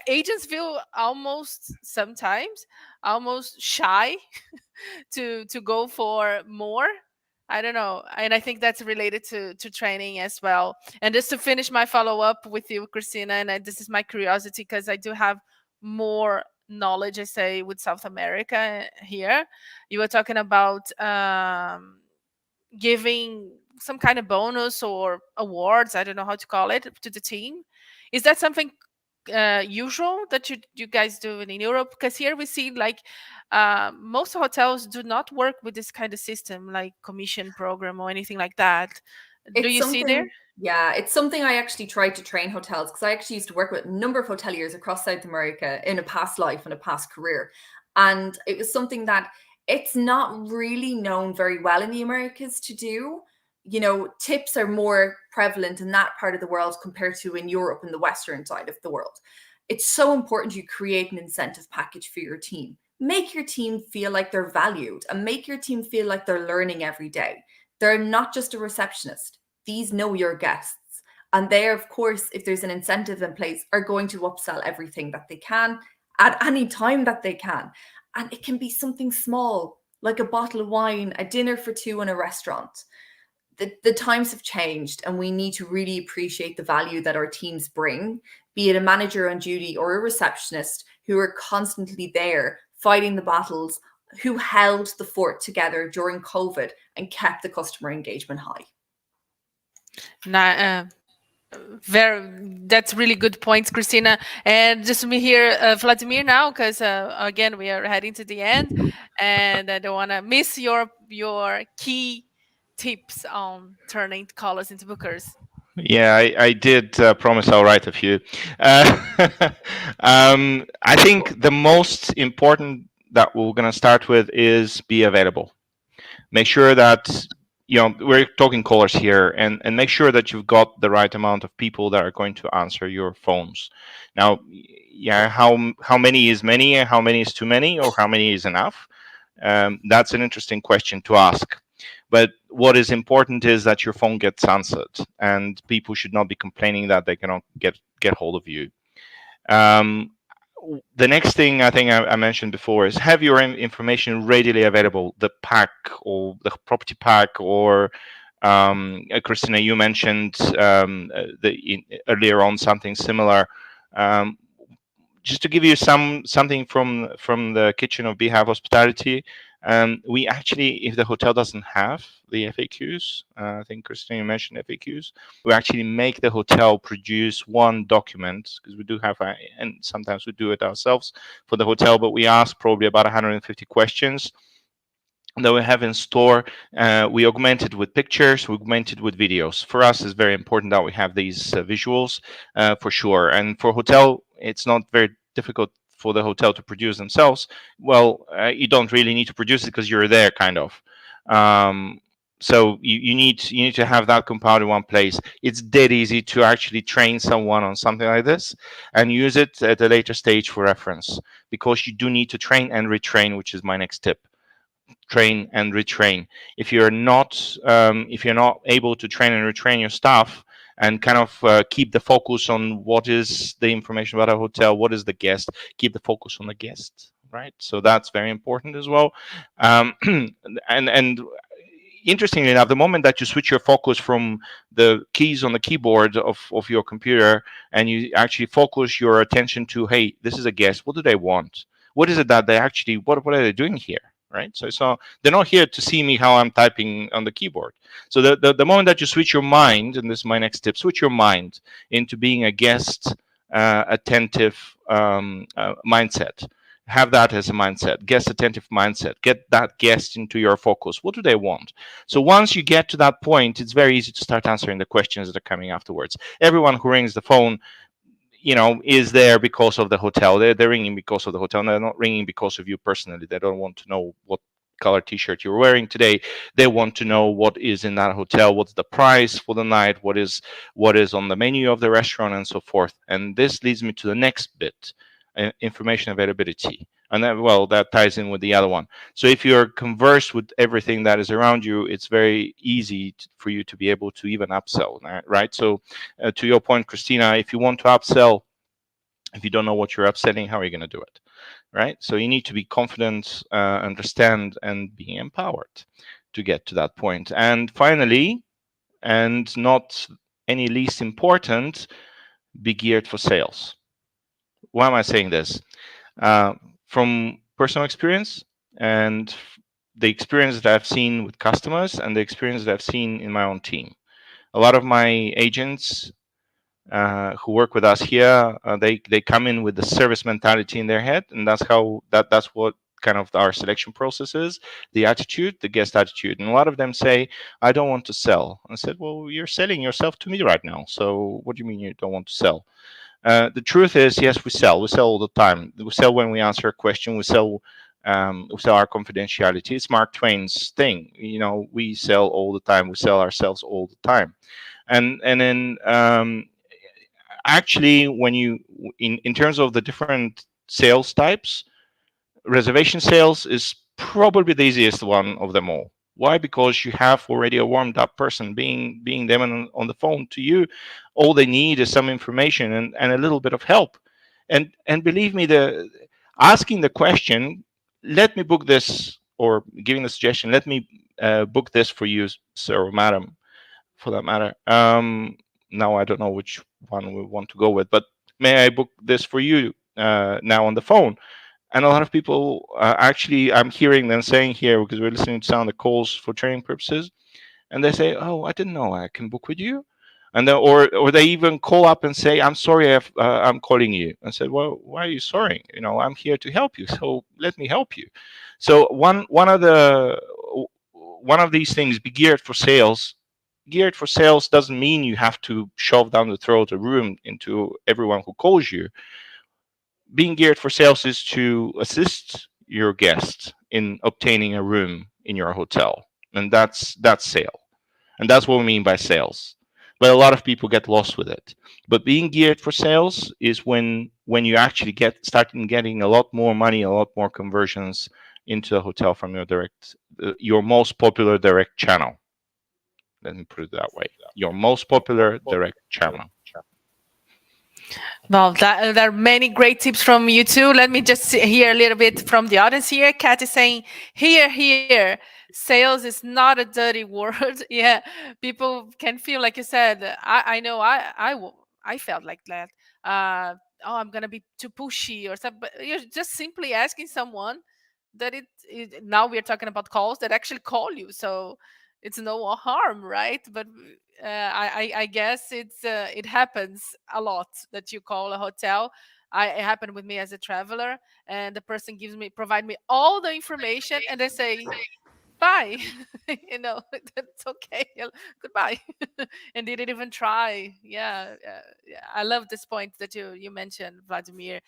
Agents feel almost sometimes almost shy to go for more. I don't know. And I think that's related to training as well. And just to finish my follow up with you, Christina, and this is my curiosity because I do have more knowledge, I say, with South America here. You were talking about giving some kind of bonus or awards, I don't know how to call it, to the team. Is that something usual that you guys do in Europe? Because here we see like most hotels do not work with this kind of system, like commission program or anything like that. Do It's you see there? something, yeah, it's something I actually tried to train hotels, because I actually used to work with a number of hoteliers across South America in a past life and a past career. And it was something that it's not really known very well in the Americas to do. You know, tips are more prevalent in that part of the world compared to in Europe and the Western side of the world. It's so important you create an incentive package for your team. Make your team feel like they're valued and make your team feel like they're learning every day. They're not just a receptionist. These know your guests. And they, of course, if there's an incentive in place, are going to upsell everything that they can at any time that they can. And it can be something small, like a bottle of wine, a dinner for two in a restaurant. The times have changed, and we need to really appreciate the value that our teams bring, be it a manager on duty or a receptionist who are constantly there fighting the battles, who held the fort together during COVID and kept the customer engagement high. Nah, very, that's really good points, Christina. And just to me here, Vladimir, now, because again we are heading to the end, and I don't want to miss your key tips on turning callers into bookers. Yeah, I did promise I'll write a few. Uh, I think the most important that we're going to start with is be available. Make sure that we're talking callers here, and make sure that you've got the right amount of people that are going to answer your phones. Now, yeah, how many is many, and how many is too many, or how many is enough? That's an interesting question to ask. But what is important is that your phone gets answered, and people should not be complaining that they cannot get hold of you. Um, the next thing I think I mentioned before is have your information readily available. The pack or the property pack, or Christina, you mentioned earlier on something similar. Um, just to give you something from the kitchen of Beehive Hospitality, we actually, if the hotel doesn't have the FAQs, I think Christina mentioned FAQs, we actually make the hotel produce one document, because we do have, and sometimes we do it ourselves for the hotel, but we ask probably about 150 questions that we have in store. We augment it with pictures, we augment it with videos. For us, it's very important that we have these visuals for sure. And for hotel, it's not very difficult for the hotel to produce themselves. Well, you don't really need to produce it because you're there, kind of. So you need to have that compiled in one place. It's dead easy to actually train someone on something like this and use it at a later stage for reference, because you do need to train and retrain, which is my next tip. Train and retrain. If you're not able to train and retrain your staff, and kind of keep the focus on what is the information about a hotel, what is the guest, keep the focus on the guest, right? So that's very important as well. And interestingly enough, the moment that you switch your focus from the keys on the keyboard of your computer, and you actually focus your attention to, hey, this is a guest, what do they want, what is it that they actually, what are they doing here, right? So they're not here to see me how I'm typing on the keyboard. So the moment that you switch your mind, and this is my next tip, switch your mind into being a guest attentive mindset. Have that as a mindset, guest attentive mindset. Get that guest into your focus. What do they want? So once you get to that point, it's very easy to start answering the questions that are coming afterwards. Everyone who rings the phone, is there because of the hotel. They're ringing because of the hotel, and they're not ringing because of you personally. They don't want to know what color t-shirt you're wearing today. They want to know what is in that hotel, what's the price for the night, what is on the menu of the restaurant, and so forth. And this leads me to the next bit, information availability. And that ties in with the other one. So if you're conversed with everything that is around you, it's very easy for you to be able to even upsell, right? So to your point, Christina, if you want to upsell, if you don't know what you're upselling, how are you going to do it, right? So you need to be confident, understand, and be empowered to get to that point. And finally, and not any least important, be geared for sales. Why am I saying this? uh, from personal experience and the experience that I've seen with customers and the experience that I've seen in my own team. A lot of my agents who work with us here, they come in with the service mentality in their head, and that's what kind of our selection process is, the attitude, the guest attitude. And a lot of them say, I don't want to sell. I said, well, you're selling yourself to me right now, so what do you mean you don't want to sell? The truth is, yes, we sell all the time. We sell when we answer a question. We sell our confidentiality. It's Mark Twain's thing. We sell all the time. We sell ourselves all the time. And then actually, when you in terms of the different sales types, reservation sales is probably the easiest one of them all. Why? Because you have already a warmed up person being them on the phone to you. All they need is some information and a little bit of help. And believe me, the asking the question, let me book this, or giving the suggestion, let me book this for you, sir or madam, for that matter. Now I don't know which one we want to go with, but may I book this for you now on the phone? And a lot of people actually, I'm hearing them saying here, because we're listening to some of the calls for training purposes, and they say, "Oh, I didn't know I can book with you," and then, or they even call up and say, "I'm sorry, I'm calling you." I said, "Well, why are you sorry? I'm here to help you, so let me help you." So one of these things, be geared for sales. Geared for sales doesn't mean you have to shove down the throat a room into everyone who calls you. Being geared for sales is to assist your guests in obtaining a room in your hotel, and that's sale, and that's what we mean by sales. But a lot of people get lost with it. But being geared for sales is when you actually start getting a lot more money, a lot more conversions into the hotel from your most popular direct channel. Let me put it that way: your most popular direct channel. Well, there are many great tips from you too. Let me just hear a little bit from the audience here. Kat is saying, here. Sales is not a dirty word. Yeah, people can feel like you said. I know. I felt like that. Oh, I'm gonna be too pushy or something. But you're just simply asking someone that now we're talking about calls that actually call you. So it's no harm, right? But I guess it happens a lot that you call a hotel. It happened with me as a traveler, and the person provide me all the information, and they say bye. That's okay. Goodbye. And didn't even try. Yeah, I love this point that you mentioned, Vladimir.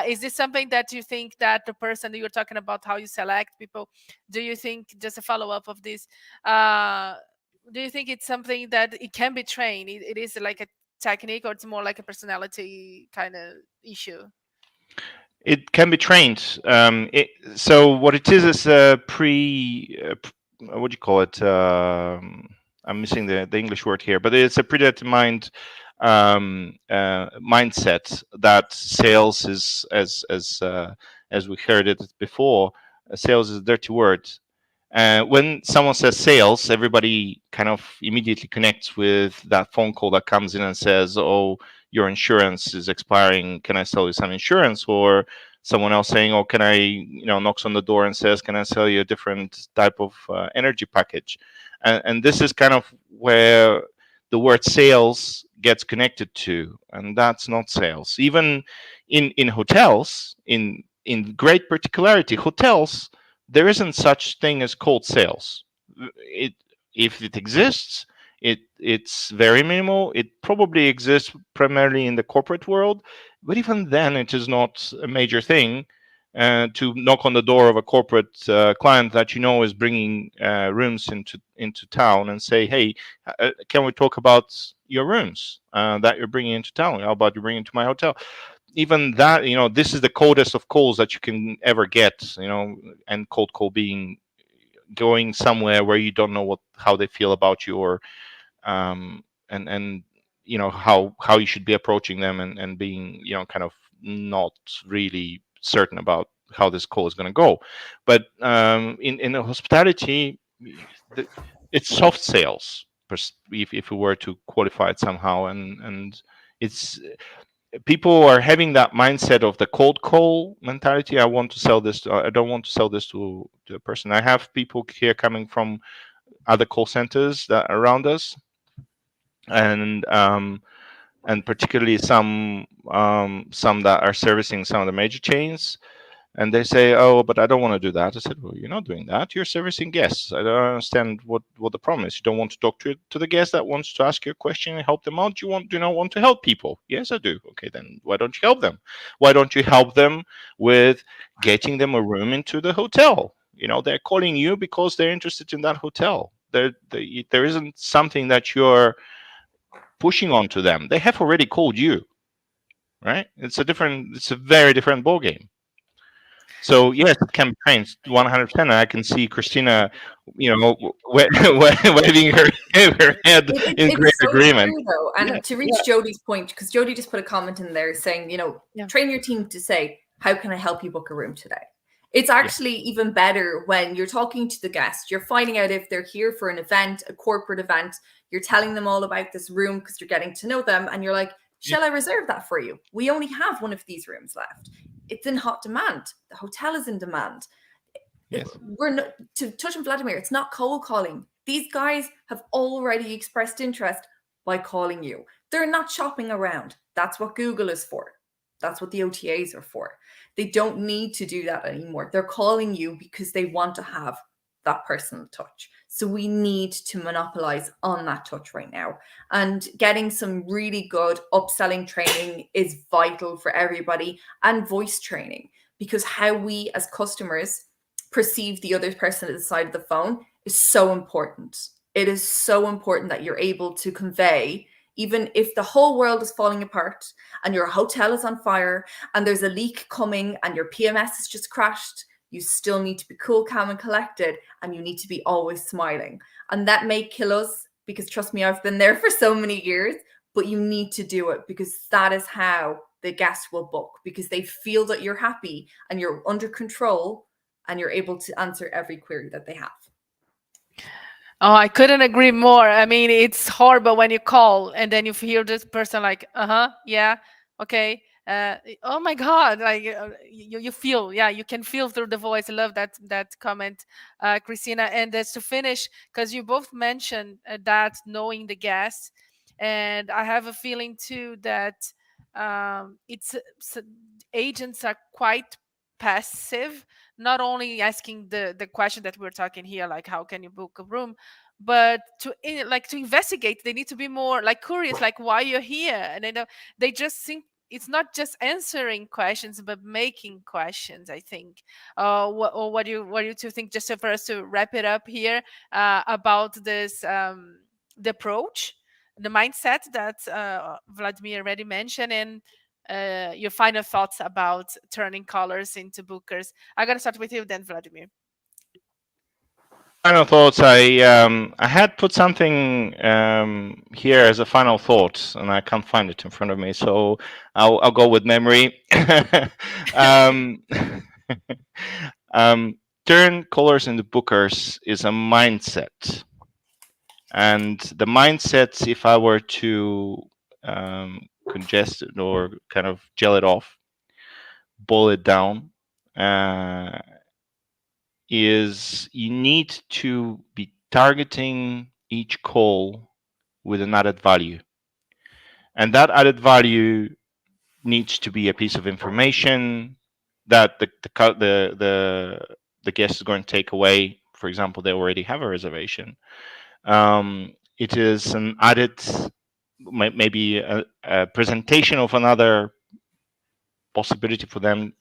Is this something that you think that the person that you're talking about, how you select people, do you think, just a follow-up of this, uh do you think it's something that it can be trained? It is like a technique, or it's more like a personality kind of issue? It can be trained. So what it is a what do you call it? I'm missing the English word here, but it's a predetermined mindset that sales is, as we heard it before, sales is a dirty word. When someone says sales, everybody kind of immediately connects with that phone call that comes in and says, "Oh, your insurance is expiring. Can I sell you some insurance?" Or someone else saying, "Oh, can I?" Knocks on the door and says, "Can I sell you a different type of energy package?" And this is kind of where the word sales gets connected to, and that's not sales. Even in hotels, in great particularity, hotels, there isn't such thing as cold sales. It If it exists, it's very minimal. It probably exists primarily in the corporate world, but even then, it is not a major thing. To knock on the door of a corporate client that is bringing rooms into town and say, "Hey, can we talk about your rooms that you're bringing into town? How about you bring into my hotel?" Even that, this is the coldest of calls that you can ever get. And cold call being going somewhere where you don't know how they feel about you, or and how you should be approaching them, and being kind of not really certain about how this call is going to go. But in the hospitality, the, it's soft sales, if we were to qualify it somehow, and it's people are having that mindset of the cold call mentality. I want to sell this. I don't want to sell this to a person. I have people here coming from other call centers that are around us, and particularly some that are servicing some of the major chains. And they say, "Oh, but I don't want to do that." I said, "Well, you're not doing that. You're servicing guests. I don't understand what the problem is. You don't want to talk to the guest that wants to ask you a question and help them out. Do you not want to help people?" "Yes, I do." "Okay, then why don't you help them? Why don't you help them with getting them a room into the hotel? They're calling you because they're interested in that hotel. There isn't something that you're pushing onto them. They have already called you, right? It's a very different ball game. So yes, it can be changed 100%. I can see Christina, waving her head in It's great so agreement. true though. Yeah, And to reach Jodie's point, because Jodie just put a comment in there saying, Yeah. train your team to say, how can I help you book a room today? It's yeah, actually even better when you're talking to the guest, you're finding out if they're here for an event, a corporate event, you're telling them all about this room because you're getting to know them, and you're like, yeah. shall I reserve that for you? We only have one of these rooms left. It's in hot demand. The hotel is in demand. Yes. We're not, to touch on Vladimir, it's not cold calling. These guys have already expressed interest by calling you. They're not shopping around. That's what Google is for. That's what the OTAs are for. They don't need to do that anymore. They're calling you because they want to have that personal touch. So we need to monopolize on that touch right now. And getting some really good upselling training is vital for everybody, and voice training, because how we as customers perceive the other person at the side of the phone is so important. It is so important that you're able to convey, even if the whole world is falling apart and your hotel is on fire and there's a leak coming and your PMS has just crashed, you still need to be cool, calm, and collected, and you need to be always smiling. And that may kill us, because trust me, I've been there for so many years, but you need to do it, because that is how the guest will book, because they feel that you're happy and you're under control and you're able to answer every query that they have. Oh, I couldn't agree more. I mean, it's horrible when you call and then you hear this person like, yeah, okay. Oh my God, like you feel, yeah, you can feel through the voice. I love that comment, Christina. And to finish, because you both mentioned that knowing the guest, and I have a feeling too that agents are quite passive, not only asking the question that we're talking here, like how can you book a room, but to investigate. They need to be more like curious, like why you're here. And they just think it's not just answering questions but making questions, I think. What do you two think, just for us to wrap it up here, about this, the approach, the mindset that Vladimir already mentioned, and your final thoughts about turning callers into bookers. I'm gonna start with you then, Vladimir. Final thoughts. I had put something here as a final thought, and I can't find it in front of me, so I'll go with memory. um, Turn callers into bookers is a mindset, and the mindset, if I were to congest it or kind of gel it off, boil it down, uh, is you need to be targeting each call with an added value. And that added value needs to be a piece of information that the guest is going to take away. For example, they already have a reservation. It is an added, maybe a presentation of another possibility for them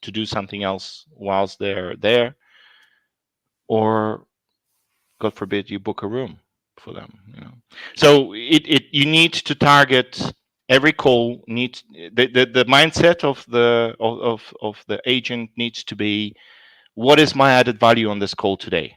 to do something else whilst they're there, or God forbid you book a room for them. So you need to target every call. Needs the mindset of the agent needs to be, what is my added value on this call today?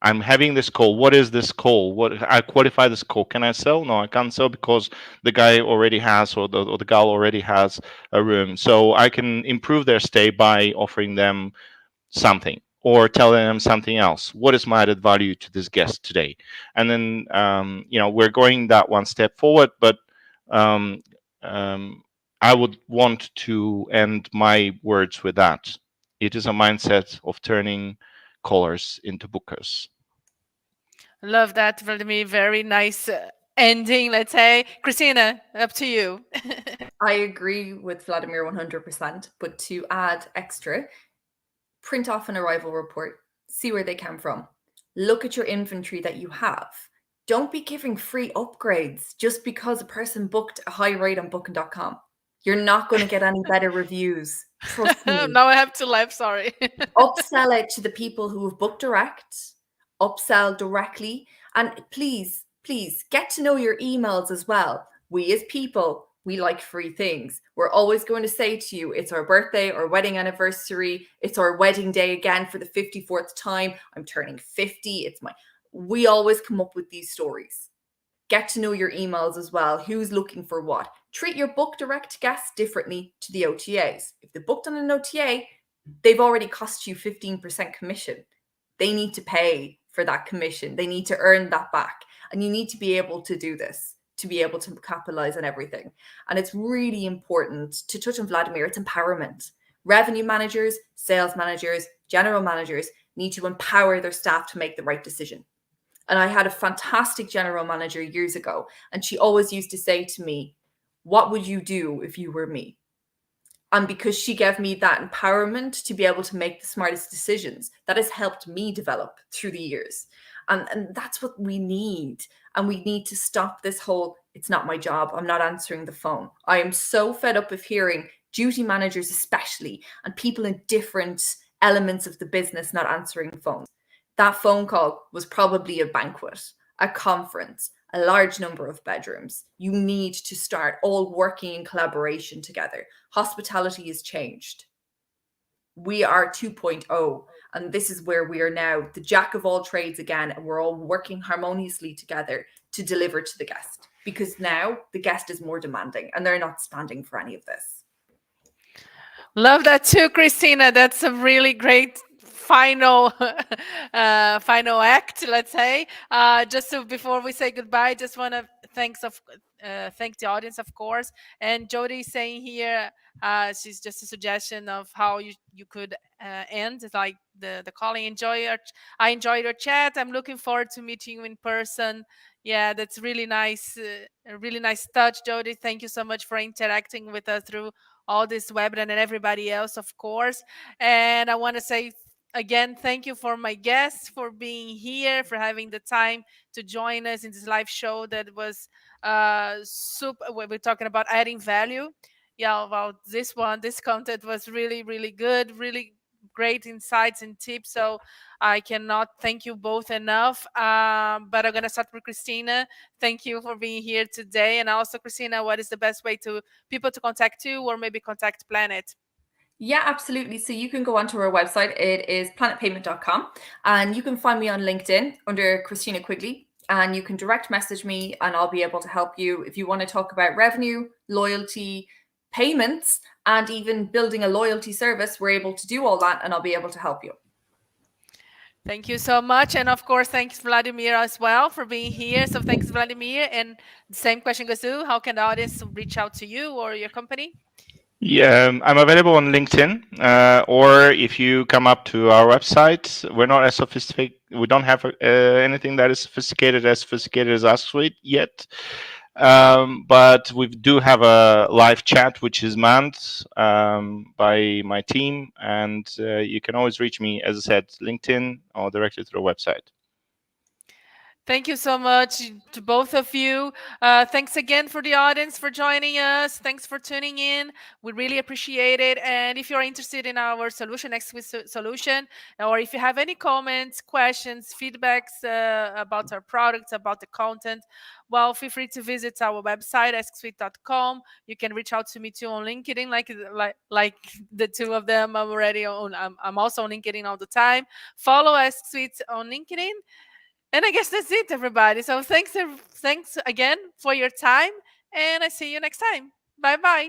I'm having this call. What is this call? What I qualify this call? Can I sell? No, I can't sell because the guy already has, or the gal already has a room. So I can improve their stay by offering them something or telling them something else. What is my added value to this guest today? And then we're going that one step forward, but Um, I would want to end my words with that. It is a mindset of turning callers into bookers. Love that, Vladimir. Very nice ending, let's say. Christina, up to you. I agree with Vladimir 100%, but to add extra, print off an arrival report, see where they came from, look at your inventory that you have. Don't be giving free upgrades just because a person booked a high rate on booking.com. You're not going to get any better reviews. Trust me. Now I have to laugh, sorry. Upsell it to the people who have booked direct, upsell directly, and please get to know your emails as well. We as people, we like free things. We're always going to say to you, it's our birthday or wedding anniversary, it's our wedding day again for the 54th time. I'm turning 50. We always come up with these stories. Get to know your emails as well. Who's looking for what? Treat your book direct guests differently to the OTAs. If they booked on an OTA, they've already cost you 15% commission. They need to pay for that commission. They need to earn that back. And you need to be able to do this to be able to capitalize on everything. And it's really important to touch on Vladimir, it's empowerment. Revenue managers, sales managers, general managers need to empower their staff to make the right decision. And I had a fantastic general manager years ago, and she always used to say to me, "What would you do if you were me?" And because she gave me that empowerment to be able to make the smartest decisions, that has helped me develop through the years. And that's what we need. And we need to stop this whole, it's not my job, I'm not answering the phone. I am so fed up of hearing duty managers, especially, and people in different elements of the business not answering phones. That phone call was probably a banquet, a conference, a large number of bedrooms. You need to start all working in collaboration together. Hospitality has changed. We are 2.0, and this is where we are now, the jack of all trades again, and we're all working harmoniously together to deliver to the guest, because now the guest is more demanding and they're not standing for any of this. Love that too, Christina. That's a really great final final act, let's say. Just so before we say goodbye, just want to thank the audience, of course. And Jody is saying here, she's just a suggestion of how you could end like the calling. I enjoyed your chat. I'm looking forward to meeting you in person. Yeah, that's really nice. A really nice touch, Jody. Thank you so much for interacting with us through all this webinar and everybody else, of course. And I want to say again, thank you for my guests for being here, for having the time to join us in this live show that was super. We're talking about adding value. Yeah, well, this content was really, really good, really great insights and tips. So I cannot thank you both enough. But I'm gonna start with Christina. Thank you for being here today. And also, Christina, what is the best way to people to contact you or maybe contact Planet? Yeah, absolutely. So you can go onto our website. It is planetpayment.com, and you can find me on LinkedIn under Khristina Quigley, and you can direct message me and I'll be able to help you if you want to talk about revenue, loyalty, payments, and even building a loyalty service. We're able to do all that and I'll be able to help you. Thank you so much. And of course, thanks Vladimir as well for being here. So thanks, Vladimir. And the same question goes to, how can the audience reach out to you or your company? Yeah, I'm available on LinkedIn, or if you come up to our website, we're not as sophisticated. We don't have anything that is sophisticated as AskSuite yet, but we do have a live chat which is manned by my team, and you can always reach me, as I said, LinkedIn or directly through the website. Thank you so much to both of you. Thanks again for the audience for joining us. Thanks for tuning in. We really appreciate it. And if you're interested in our solution, Next Week solution, or if you have any comments, questions, feedbacks about our products, about the content, well, feel free to visit our website, asksuite.com. You can reach out to me too on LinkedIn, like the two of them. I'm also on LinkedIn all the time. Follow Ask Suite on LinkedIn. And I guess that's it, everybody. So thanks again for your time, and I see you next time. Bye bye.